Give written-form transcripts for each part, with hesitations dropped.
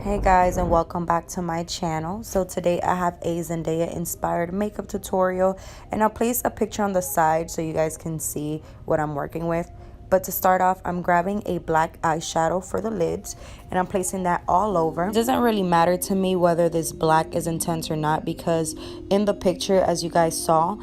Hey guys, and welcome back to my channel. So today I have a Zendaya inspired makeup tutorial, and I'll place a picture on the side so you guys can see what I'm working with. But to start off, I'm grabbing a black eyeshadow for the lids and I'm placing that all over. It doesn't really matter to me whether this black is intense or not, because in the picture, as you guys saw,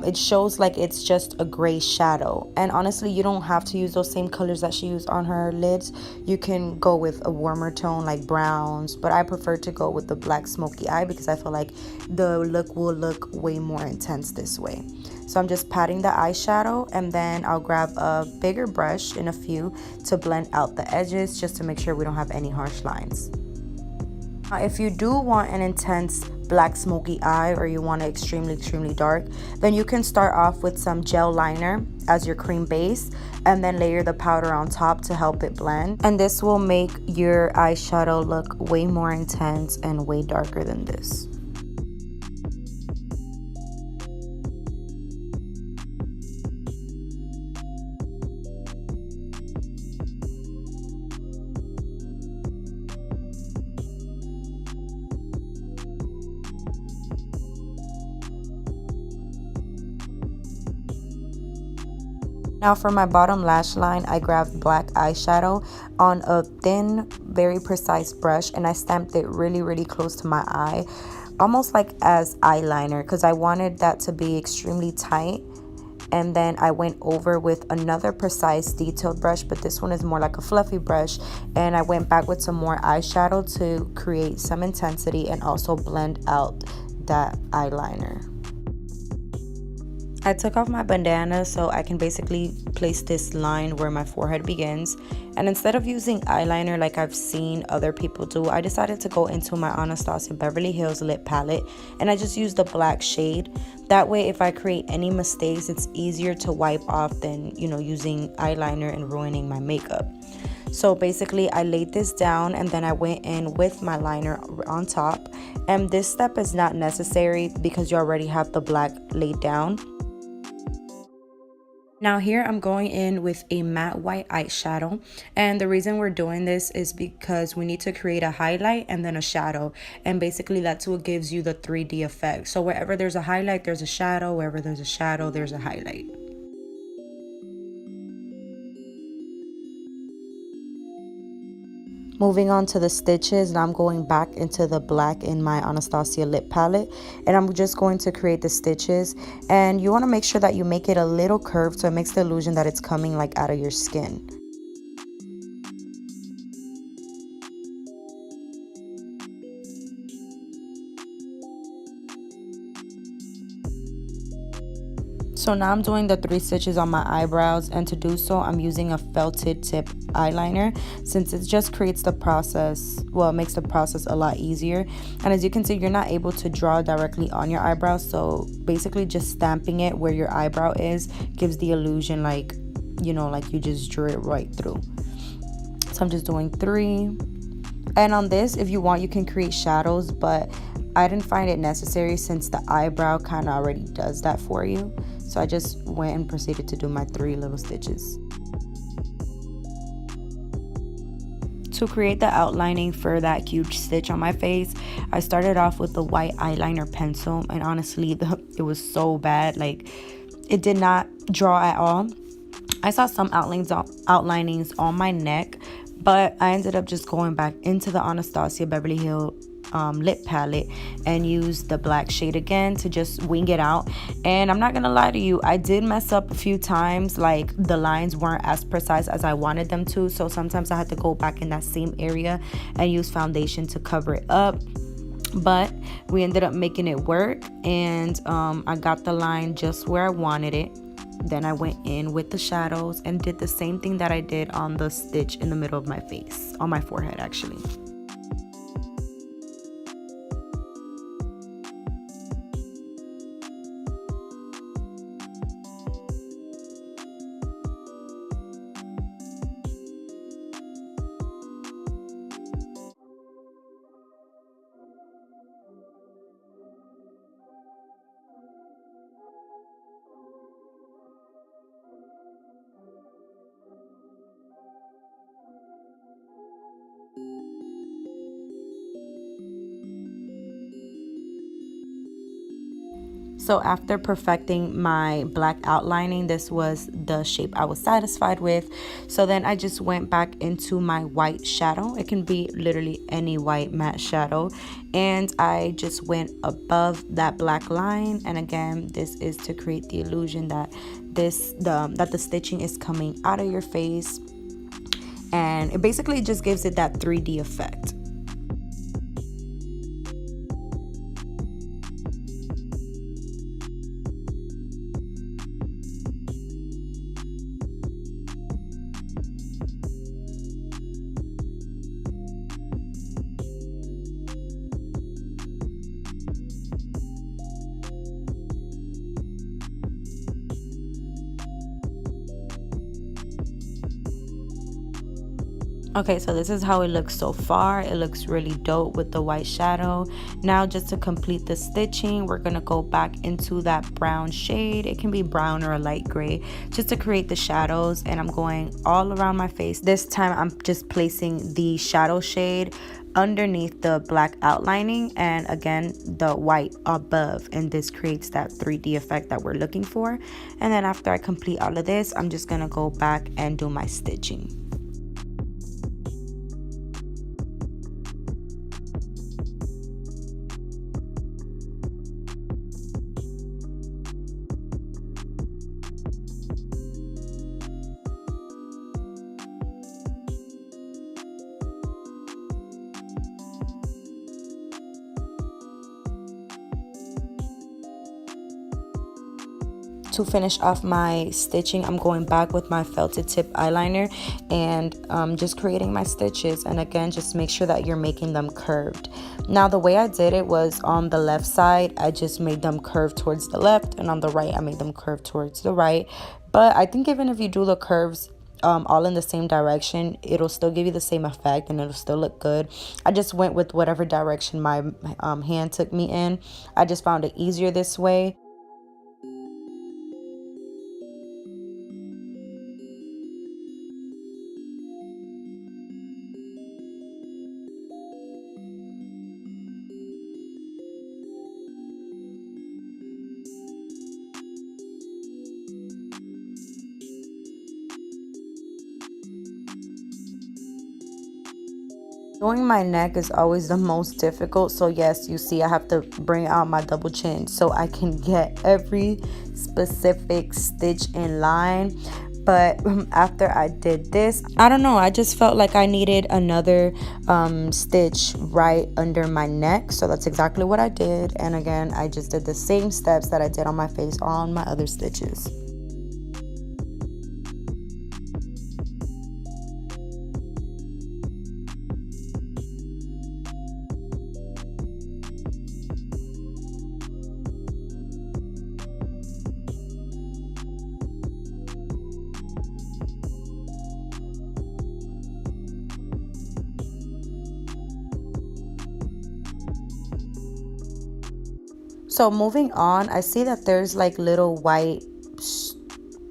it shows like it's just a gray shadow. And honestly, you don't have to use those same colors that she used on her lids. You can go with a warmer tone like browns, but I prefer to go with the black smoky eye because I feel like the look will look way more intense this way. So I'm just patting the eyeshadow, and then I'll grab a bigger brush in a few to blend out the edges just to make sure we don't have any harsh lines. Now, if you do want an intense black smoky eye, or you want it extremely dark, then you can start off with some gel liner as your cream base and then layer the powder on top to help it blend. And this will make your eyeshadow look way more intense and way darker than this. Now for my bottom lash line, I grabbed black eyeshadow on a thin, very precise brush, and I stamped it really close to my eye, almost like as eyeliner, because I wanted that to be extremely tight. And then I went over with another precise detailed brush, but this one is more like a fluffy brush, and I went back with some more eyeshadow to create some intensity and also blend out that eyeliner. I took off my bandana so I can basically place this line where my forehead begins, and instead of using eyeliner like I've seen other people do, I decided to go into my Anastasia Beverly Hills lip palette, and I just used the black shade. That way, if I create any mistakes, it's easier to wipe off than, using eyeliner and ruining my makeup. So basically, I laid this down and then I went in with my liner on top, and this step is not necessary because you already have the black laid down. Now here I'm going in with a matte white eyeshadow, and the reason we're doing this is because we need to create a highlight and then a shadow, and basically that's what gives you the 3D effect. So wherever there's a highlight, there's a shadow. Wherever there's a shadow, there's a highlight. Moving on to the stitches, and I'm going back into the black in my Anastasia lip palette, and I'm just going to create the stitches. And you want to make sure that you make it a little curved so it makes the illusion that it's coming like out of your skin. So now I'm doing the 3 stitches on my eyebrows, and to do so I'm using a felted tip eyeliner, since it just creates the process, well, it makes the process a lot easier. And as you can see, you're not able to draw directly on your eyebrows, so basically just stamping it where your eyebrow is gives the illusion like, like you just drew it right through. So I'm just doing 3. And on this, if you want, you can create shadows, but I didn't find it necessary since the eyebrow kind of already does that for you. So I just went and proceeded to do my 3 little stitches. To create the outlining for that huge stitch on my face, I started off with the white eyeliner pencil, and honestly, it was so bad. Like, it did not draw at all. I saw some outlinings on my neck, but I ended up just going back into the Anastasia Beverly Hills lip palette and use the black shade again to just wing it out. And I'm not gonna lie to you, I did mess up a few times. Like, the lines weren't as precise as I wanted them to, so sometimes I had to go back in that same area and use foundation to cover it up. But we ended up making it work, and I got the line just where I wanted it. Then I went in with the shadows and did the same thing that I did on the stitch in the middle of my face, on my forehead actually. So after perfecting my black outlining, this was the shape I was satisfied with. So then I just went back into my white shadow. It can be literally any white matte shadow, and I just went above that black line. And again, this is to create the illusion that the stitching is coming out of your face, and it basically just gives it that 3D effect. Okay, so this is how it looks so far. It looks really dope with the white shadow. Now just to complete the stitching, we're gonna go back into that brown shade. It can be brown or a light gray, just to create the shadows. And I'm going all around my face. This time I'm just placing the shadow shade underneath the black outlining, and again the white above, and this creates that 3D effect that we're looking for. And then after I complete all of this, I'm just gonna go back and do my stitching. To finish off my stitching, I'm going back with my felted tip eyeliner and just creating my stitches. And again, just make sure that you're making them curved. Now the way I did it was on the left side, I just made them curve towards the left, and on the right I made them curve towards the right. But I think even if you do the curves all in the same direction, it'll still give you the same effect and it'll still look good. I just went with whatever direction my hand took me in. I just found it easier this way. Doing my neck is always the most difficult. So yes, you see I have to bring out my double chin so I can get every specific stitch in line. But after I did this, I don't know, I just felt like I needed another stitch right under my neck. So that's exactly what I did. And again, I just did the same steps that I did on my face on my other stitches. So moving on, I see that there's like little white,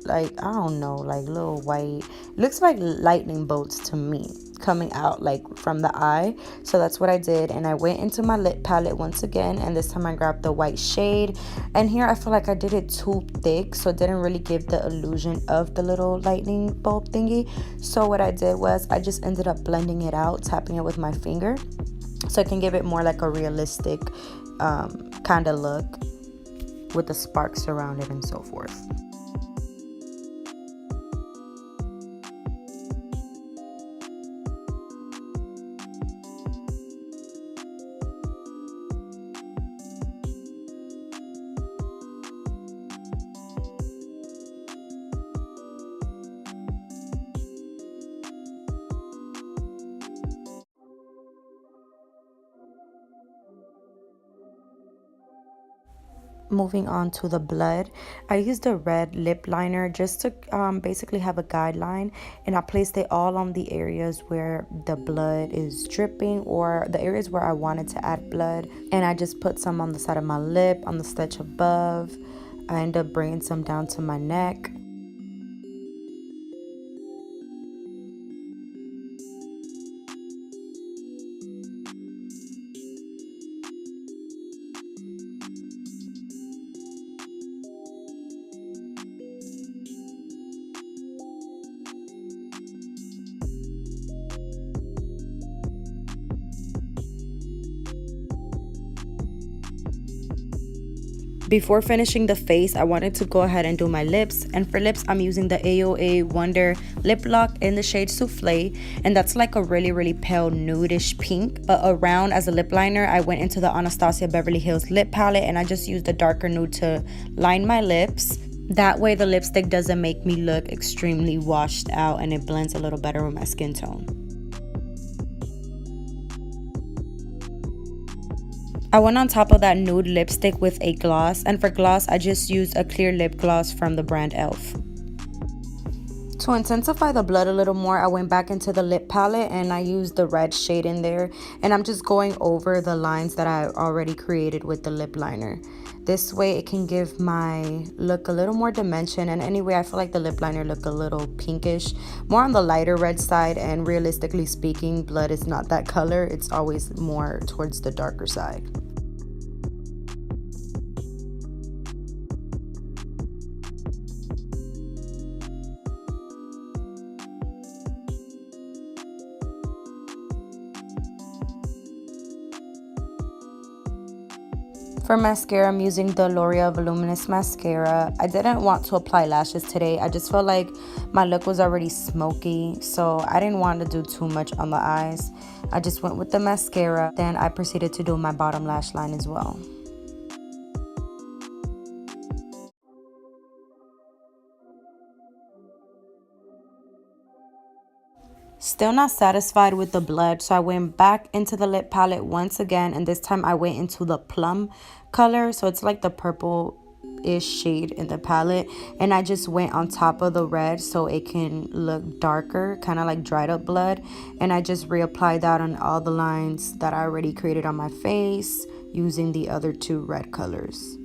like I don't know, like little white, looks like lightning bolts to me coming out like from the eye. So that's what I did, and I went into my lip palette once again, and this time I grabbed the white shade. And here I feel like I did it too thick, so it didn't really give the illusion of the little lightning bolt thingy. So what I did was I just ended up blending it out, tapping it with my finger, so it can give it more like a realistic kind of look with the sparks around it and so forth. Moving on to the blood, I used a red lip liner just to basically have a guideline, and I placed it all on the areas where the blood is dripping, or the areas where I wanted to add blood. And I just put some on the side of my lip, on the stitch above. I end up bringing some down to my neck. Before finishing the face, I wanted to go ahead and do my lips. And for lips, I'm using the AOA Wonder Lip Lock in the shade Souffle. And that's like a really, really pale nudish pink. But around as a lip liner, I went into the Anastasia Beverly Hills lip palette and I just used a darker nude to line my lips. That way the lipstick doesn't make me look extremely washed out and it blends a little better with my skin tone. I went on top of that nude lipstick with a gloss, and for gloss I just used a clear lip gloss from the brand e.l.f. To intensify the blood a little more, I went back into the lip palette and I used the red shade in there, and I'm just going over the lines that I already created with the lip liner. This way it can give my look a little more dimension, and anyway I feel like the lip liner looked a little pinkish, more on the lighter red side, and realistically speaking blood is not that color, it's always more towards the darker side. For mascara, I'm using the L'Oreal Voluminous Mascara. I didn't want to apply lashes today. I just felt like my look was already smoky, so I didn't want to do too much on the eyes. I just went with the mascara. Then I proceeded to do my bottom lash line as well. Still not satisfied with the blood, so I went back into the lip palette once again, and this time I went into the plum color, so it's like the purple-ish shade in the palette, and I just went on top of the red so it can look darker, kind of like dried up blood, and I just reapplied that on all the lines that I already created on my face using the other two red colors.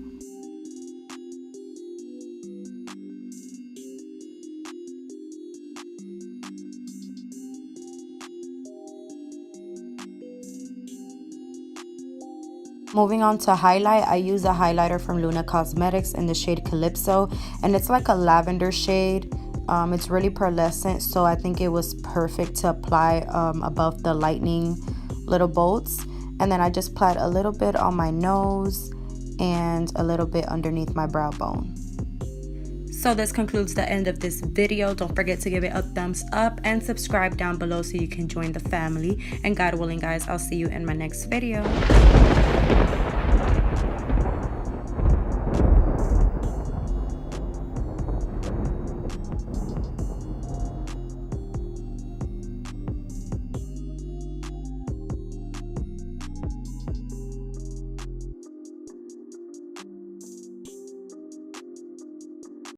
Moving on to highlight, I use a highlighter from Luna Cosmetics in the shade Calypso, and it's like a lavender shade. It's really pearlescent, so I think it was perfect to apply above the lightning little bolts. And then I just applied a little bit on my nose and a little bit underneath my brow bone. So this concludes the end of this video. Don't forget to give it a thumbs up and subscribe down below so you can join the family. And God willing, guys, I'll see you in my next video.